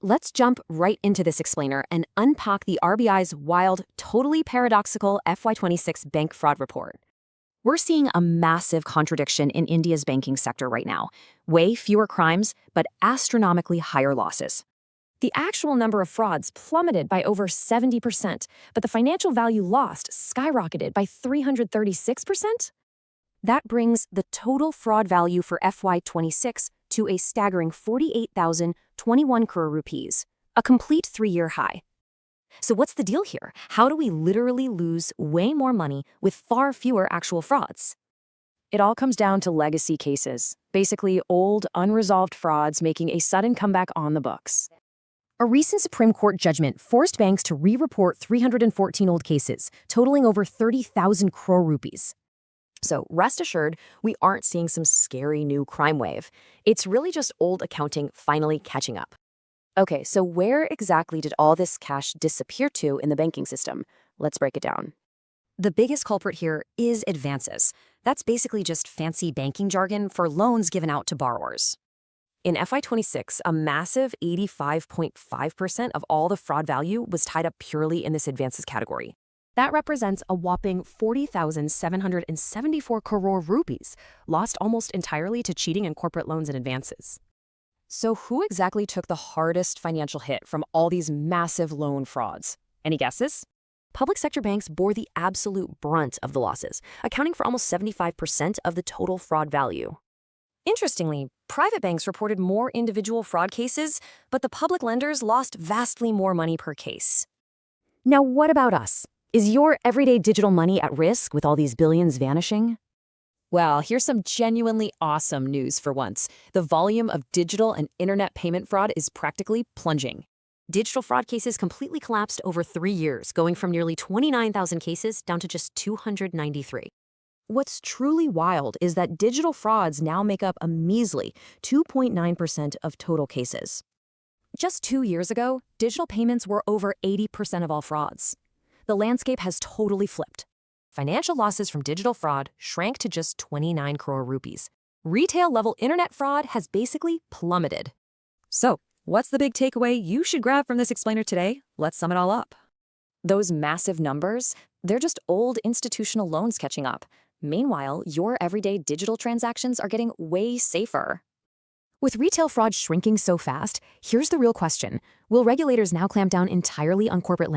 Let's jump right into this explainer and unpack the RBI's wild, totally paradoxical FY26 bank fraud report. We're seeing a massive contradiction in India's banking sector right now. Way fewer crimes, but astronomically higher losses. The actual number of frauds plummeted by over 70%, but the financial value lost skyrocketed by 336%. That brings the total fraud value for FY26 to a staggering 48,021 crore rupees, a complete 3-year high. So what's the deal here? How do we literally lose way more money with far fewer actual frauds? It all comes down to legacy cases, basically old, unresolved frauds making a sudden comeback on the books. A recent Supreme Court judgment forced banks to re-report 314 old cases, totaling over 30,000 crore rupees. So rest assured, we aren't seeing some scary new crime wave. It's really just old accounting finally catching up. Okay, so where exactly did all this cash disappear to in the banking system? Let's break it down. The biggest culprit here is advances. That's basically just fancy banking jargon for loans given out to borrowers. In FY26, a massive 85.5% of all the fraud value was tied up purely in this advances category. That represents a whopping 40,774 crore rupees, lost almost entirely to cheating in corporate loans and advances. So who exactly took the hardest financial hit from all these massive loan frauds? Any guesses? Public sector banks bore the absolute brunt of the losses, accounting for almost 75% of the total fraud value. Interestingly, private banks reported more individual fraud cases, but the public lenders lost vastly more money per case. Now, what about us? Is your everyday digital money at risk with all these billions vanishing? Well, here's some genuinely awesome news for once. The volume of digital and internet payment fraud is practically plunging. Digital fraud cases completely collapsed over 3 years, going from nearly 29,000 cases down to just 293. What's truly wild is that digital frauds now make up a measly 2.9% of total cases. Just 2 years ago, digital payments were over 80% of all frauds. The landscape has totally flipped. Financial losses from digital fraud shrank to just 29 crore rupees. Retail-level internet fraud has basically plummeted. So, what's the big takeaway you should grab from this explainer today? Let's sum it all up. Those massive numbers, they're just old institutional loans catching up. Meanwhile, your everyday digital transactions are getting way safer. With retail fraud shrinking so fast, here's the real question. Will regulators now clamp down entirely on corporate